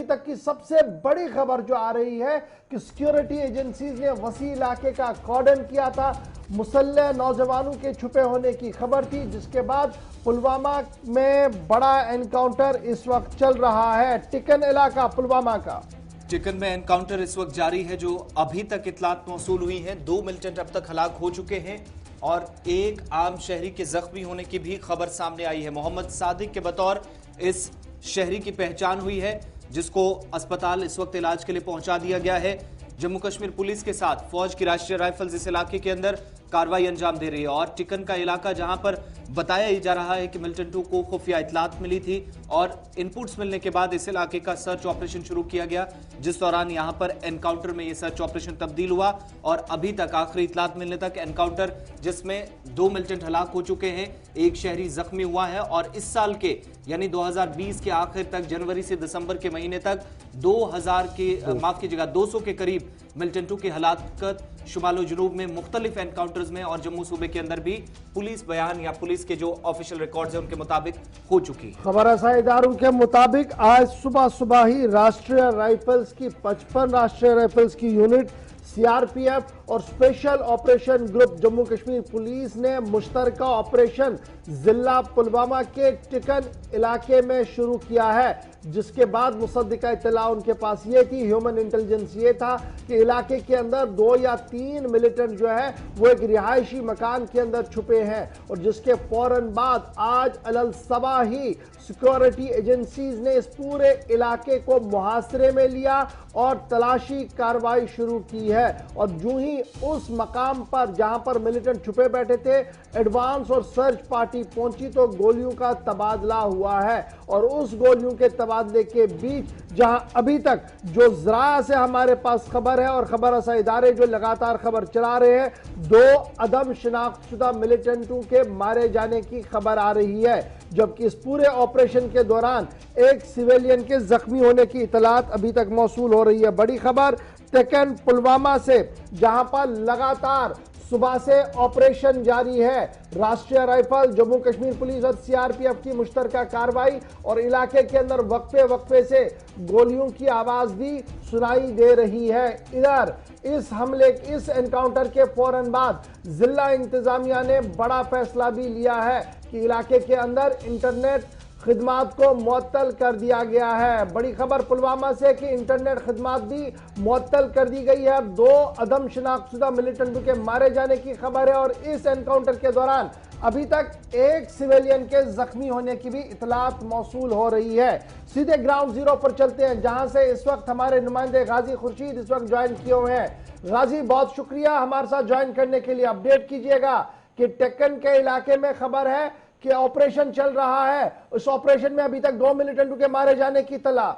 तक की सबसे बड़ी खबर जो आ रही है कि सिक्योरिटी एजेंसीज ने वसी इलाके का कॉर्डन किया था। मुसल्लह नौजवानों के छुपे होने की खबर थी, जिसके बाद पुलवामा में बड़ा एनकाउंटर इस वक्त चल रहा है। टिकन इलाका पुलवामा का टिकन में एनकाउंटर इस वक्त जारी है। जो अभी तक इतलात मौसूल हुई है, 2 मिलिटेंट अब तक हलाक हो चुके हैं और एक आम शहरी के जख्मी होने की भी खबर सामने आई है। मोहम्मद सादिक के बतौर इस शहरी की पहचान हुई है, जिसको अस्पताल इस वक्त इलाज के लिए पहुंचा दिया गया है। जम्मू कश्मीर पुलिस के साथ फौज की राष्ट्रीय राइफल्स इस इलाके के अंदर कार्रवाई अंजाम दे रही है और टिकन का इलाका जहां पर बताया ही जा रहा है कि मिलिटेंटों को खुफिया इतलात मिली थी और इनपुट्स मिलने के बाद इस इलाके का सर्च ऑपरेशन शुरू किया गया, जिस दौरान यहां पर एनकाउंटर में यह सर्च ऑपरेशन तब्दील हुआ और अभी तक आखिरी इतलात मिलने तक एनकाउंटर जिसमें 2 मिलिटेंट हलाक हो चुके हैं, एक शहरी जख्मी हुआ है और इस साल के यानी 2020 के आखिर तक, जनवरी से दिसंबर के महीने तक 2000 के माफ कीजिएगा 200 के करीब मिलिटेंटों की हलाकत शुमालो जुनूब में मुख्तलिफ एनकाउंटर्स में और जम्मू सूबे के अंदर भी पुलिस बयान या पुलिस के जो ऑफिशियल रिकॉर्ड्स हैं उनके मुताबिक हो चुकी है। खबर रसाई इदारों के मुताबिक आज सुबह सुबह ही राष्ट्रीय राइफल्स की 55 राष्ट्रीय राइफल्स की यूनिट, सीआरपीएफ और special operation group Jammu Kashmir police ने मुश्तरका ऑपरेशन जिला पुलवामा के टिकन इलाके में शुरू किया है, जिसके बाद मुसद्दिका इत्तला उनके पास ये थी, ह्यूमन इंटेलिजेंस ये था कि इलाके के अंदर 2 या 3 मिलिटेंट जो है वो एक रिहायशी मकान के अंदर छुपे हैं और जिसके फौरन बाद आज अलल सबा ही सिक्योरिटी एजेंसीज ने इस पूरे इलाके को मुहासरे में लिया और तलाशी कार्रवाई शुरू की है। और यूं ही उस मकाम पर जहां पर मिलिटेंट छुपे बैठे थे, एडवांस और सर्च पार्टी पहुंची तो गोलियों का तबादला हुआ है और उस गोलियों के तबादले के बीच जहां अभी तक जो जरा से हमारे पास खबर है और खबर रसा इदारे जो लगातार खबर चला रहे हैं, 2 अदम शिनाख्तशुदा मिलिटेंटों के मारे जाने की खबर आ रही है, जबकि इस पूरे ऑपरेशन के दौरान एक सिविलियन के जख्मी होने की इतलात अभी तक मौसूल हो रही है। बड़ी खबर टिकन पुलवामा से, जहां पर लगातार सुबह से ऑपरेशन जारी है। राष्ट्रीय राइफल, जम्मू कश्मीर पुलिस और सीआरपीएफ की मुश्तरका कार्रवाई और इलाके के अंदर वक्फे वक्फे से गोलियों की आवाज भी सुनाई दे रही है। इधर इस हमले, इस एनकाउंटर के फौरन बाद जिला इंतजामिया ने बड़ा फैसला भी लिया है कि इलाके के अंदर इंटरनेट खिदमात को मुअत्तल कर दिया गया है। बड़ी खबर पुलवामा से कि इंटरनेट खिदमात भी मुअत्तल कर दी गई है। 2 अदम शिनाख्तशुदा मिलिटेंटों के मारे जाने की खबर है और इस एनकाउंटर के दौरान अभी तक एक सिविलियन के जख्मी होने की भी इतलात मौसूल हो रही है। सीधे ग्राउंड जीरो पर चलते हैं, जहां से इस वक्त हमारे नुमाइंदे गाजी खुर्शीद इस वक्त ज्वाइन किए हुए हैं। गाजी, बहुत शुक्रिया हमारे साथ ज्वाइन करने के लिए। अपडेट कीजिएगा कि टिकन के इलाके में खबर है कि ऑपरेशन चल रहा है, उस ऑपरेशन में अभी तक 2 मिलिटेंटों के मारे जाने की इत्तला।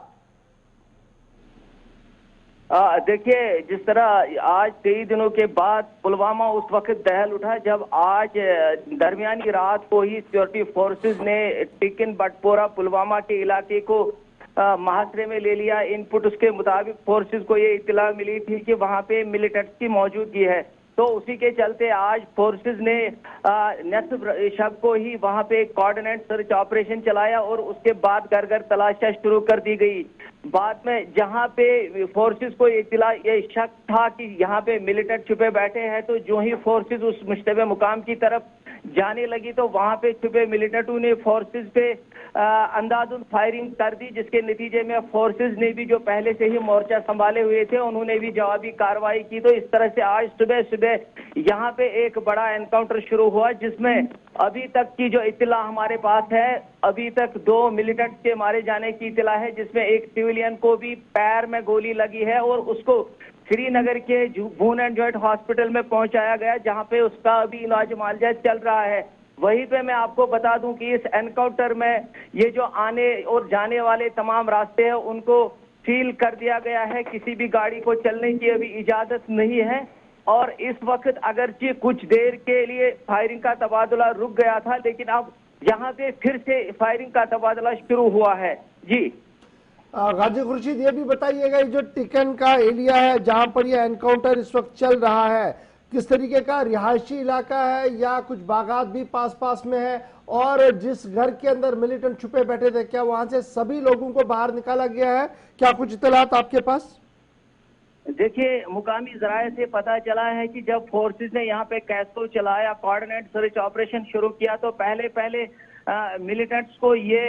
देखिए, जिस तरह आज 23 दिनों के बाद पुलवामा उस वक्त दहल उठा जब आज दरमियानी रात को ही सिक्योरिटी फोर्सेस ने टिकन बटपोरा पुलवामा के इलाके को मुहासरे में ले लिया। इनपुट उसके मुताबिक फोर्सेस को ये इत्तला मिली थी कि वहां पे मिलिटेंट्स की मौजूदगी है, तो उसी के चलते आज फोर्सेस ने नस्ब शब को ही वहां पे कोऑर्डिनेट सर्च ऑपरेशन चलाया और उसके बाद घर घर तलाशियां शुरू कर दी गई। बाद में जहां पे फोर्सेस को इत्तला ये शक था कि यहाँ पे मिलिटेंट छुपे बैठे हैं, तो जो ही फोर्सेस उस मुश्तबे मुकाम की तरफ जाने लगी तो वहां पे छुपे मिलिटेंटों ने फोर्सेस पे अंदाजुन फायरिंग कर दी, जिसके नतीजे में फोर्सेस ने भी जो पहले से ही मोर्चा संभाले हुए थे उन्होंने भी जवाबी कार्रवाई की। तो इस तरह से आज सुबह सुबह यहाँ पे एक बड़ा एनकाउंटर शुरू हुआ, जिसमें अभी तक की जो इत्तला हमारे पास है, अभी तक 2 मिलिटेंट के मारे जाने की इत्तला है, जिसमें एक सिविलियन को भी पैर में गोली लगी है और उसको श्रीनगर के बून एंड जॉइंट हॉस्पिटल में पहुंचाया गया, जहां पे उसका अभी इलाज मुआवजा चल रहा है। वहीं पे मैं आपको बता दूं कि इस एनकाउंटर में ये जो आने और जाने वाले तमाम रास्ते हैं उनको सील कर दिया गया है, किसी भी गाड़ी को चलने की अभी इजाजत नहीं है। और इस वक्त अगरचे कुछ देर के लिए फायरिंग का तबादला रुक गया था, लेकिन अब यहाँ पे फिर से फायरिंग का तबादला शुरू हुआ है। जी गाजी खुर्शीद, ये भी बताइएगा, ये जो टिकन का एरिया है जहां पर ये एनकाउंटर इस वक्त चल रहा है, किस तरीके का रिहायशी इलाका है या कुछ बागात भी पास पास में है, और जिस घर के अंदर मिलिटेंट छुपे बैठे थे क्या वहां से सभी लोगों को बाहर निकाला गया है? क्या कुछ इत्तलात आपके पास? देखिए, मुकामी जराये से पता चला है कि जब फोर्सेस ने यहाँ पे कैसो चलाया, कोऑर्डिनेट सर्च ऑपरेशन शुरू किया, तो पहले मिलिटेंट्स को ये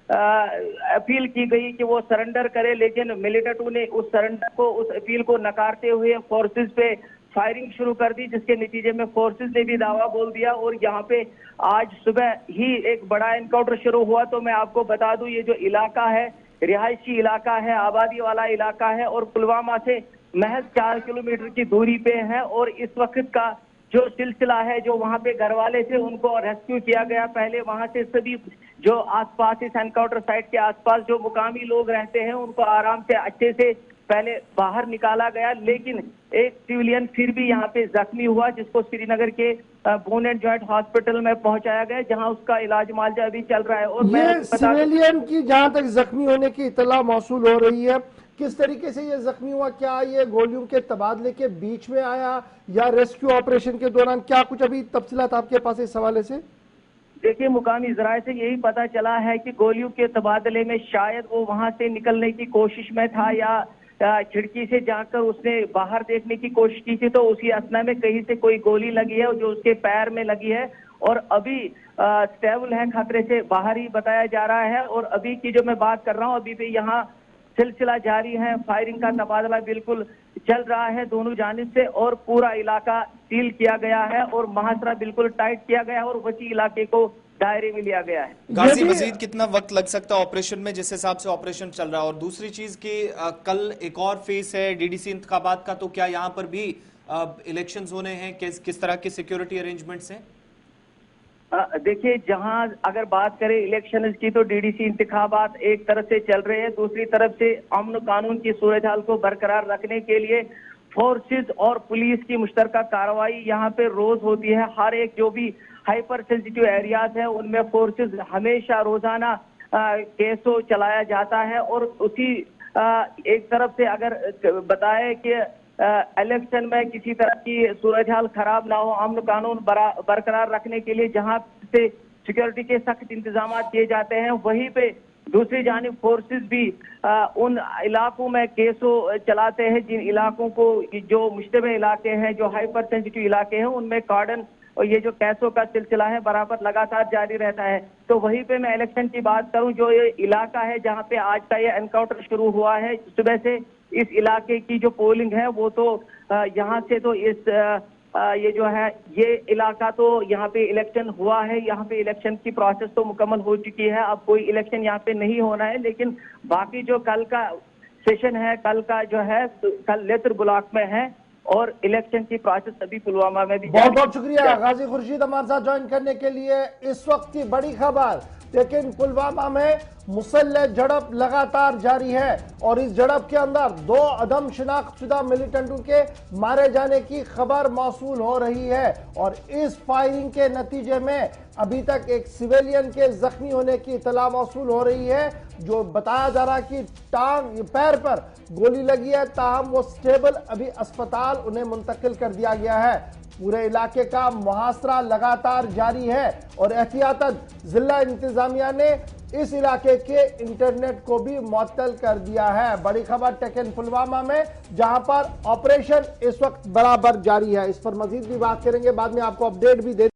अपील की गई कि वो सरेंडर करे, लेकिन मिलिटेंटों ने उस सरेंडर को, उस अपील को नकारते हुए फोर्सेस पे फायरिंग शुरू कर दी, जिसके नतीजे में फोर्सेस ने भी दावा बोल दिया। और यहाँ पे आज सुबह ही एक बड़ा एनकाउंटर शुरू हुआ। तो मैं आपको बता दूं, ये जो इलाका है रिहायशी इलाका है, आबादी वाला इलाका है और पुलवामा से महज 4 किलोमीटर की दूरी पे है। और इस वक्त का जो सिलसिला है, जो वहां पे घर वाले थे उनको रेस्क्यू किया गया। पहले वहां से सभी जो आसपास, इस एनकाउंटर साइट के आसपास जो मुकामी लोग रहते हैं उनको आराम से अच्छे से पहले बाहर निकाला गया, लेकिन एक सिविलियन फिर भी यहाँ पे जख्मी हुआ, जिसको श्रीनगर के बोन एंड जॉइंट हॉस्पिटल में पहुंचाया गया, जहां उसका इलाज मुआवजा अभी चल रहा है। और ये सिविलियन की जहां तक जख्मी होने की इत्तला मौसूल हो रही है, किस तरीके से ये जख्मी हुआ? क्या ये गोलियों के तबादले के बीच में आया या रेस्क्यू ऑपरेशन के दौरान? क्या कुछ अभी तफसीलात आपके पास इस हवाले से? देखिए, मुकामी जराये से यही पता चला है कि गोलियों के तबादले में शायद वो वहां से निकलने की कोशिश में था या खिड़की से जाकर उसने बाहर देखने की कोशिश की थी, तो उसी असना में कहीं से कोई गोली लगी है जो उसके पैर में लगी है और अभी स्टेबल है, खतरे से बाहर ही बताया जा रहा है। और अभी की जो मैं बात कर रहा हूँ, अभी भी यहाँ सिलसिला जारी है, फायरिंग का तबादला बिल्कुल चल रहा है दोनों जानिब से और पूरा इलाका सील किया गया है और मुहासरा बिल्कुल टाइट किया गया है और वसी इलाके को दायरे में लिया गया है। गाजी, मजीद कितना वक्त लग सकता है ऑपरेशन में, जिस हिसाब से ऑपरेशन चल रहा है? और दूसरी चीज कि कल एक और फेस है डीडीसी इंतखाबात का, तो क्या यहाँ पर भी इलेक्शंस होने हैं? किस तरह के सिक्योरिटी अरेंजमेंट्स हैं? देखिए, जहां अगर बात करें इलेक्शन की, तो डीडीसी इंतखाबात एक तरफ से चल रहे हैं, दूसरी तरफ से अमन कानून की सूरत हाल को बरकरार रखने के लिए फोर्सेस और पुलिस की मुश्तरका कार्रवाई यहाँ पे रोज होती है। हर एक जो भी हाइपर सेंसिटिव एरियाज है उनमें फोर्सेस हमेशा रोजाना केसो चलाया जाता है। और उसी एक तरफ से अगर बताए कि इलेक्शन में किसी तरह की सूरत हाल खराब ना हो, अमन कानून बरकरार रखने के लिए जहां से सिक्योरिटी के सख्त इंतजाम किए जाते हैं, वहीं पे दूसरी जानिब फोर्सेस भी उन इलाकों में केसो चलाते हैं जिन इलाकों को, जो मुश्तबे इलाके हैं, जो हाइपर सेंसिटिव इलाके हैं, उनमें कार्डन और ये जो कैसों का सिलसिला है बराबर लगातार जारी रहता है। तो वहीं पे मैं इलेक्शन की बात करूं, जो ये इलाका है जहां पे आज का ये एनकाउंटर शुरू हुआ है, सुबह से इस इलाके की जो पोलिंग है वो तो यहाँ से तो ये जो है ये इलाका तो यहाँ पे इलेक्शन हुआ है, यहाँ पे इलेक्शन की प्रोसेस तो मुकम्मल हो चुकी है। अब कोई इलेक्शन यहाँ पे नहीं होना है, लेकिन बाकी जो कल का सेशन है, कल का जो है कल लेतर ब्लॉक में है और इलेक्शन की प्रोसेस अभी पुलवामा में भी। बहुत बहुत शुक्रिया गाजी खुर्शीद हमारे साथ ज्वाइन करने के लिए। इस वक्त की बड़ी खबर, लेकिन पुलवामा में मुसल्लह झड़प लगातार जारी है और इस झड़प के अंदर 2 अदम शिनाख्तशुदा मिलिटेंटों के मारे जाने की खबर मौसूल हो रही है और इस फायरिंग के नतीजे में अभी तक एक सिविलियन के जख्मी होने की इतला मौसूल हो रही है, जो बताया जा रहा है कि पैर पर गोली लगी है, ताहम वो स्टेबल, अभी अस्पताल उन्हें मुंतकिल कर दिया गया है। पूरे इलाके का मुहासरा लगातार जारी है और एहतियातन जिला इंतजामिया ने इस इलाके के इंटरनेट को भी मुअत्तल कर दिया है। बड़ी खबर टेकन पुलवामा में, जहां पर ऑपरेशन इस वक्त बराबर जारी है। इस पर मजीद भी बात करेंगे, बाद में आपको अपडेट भी दे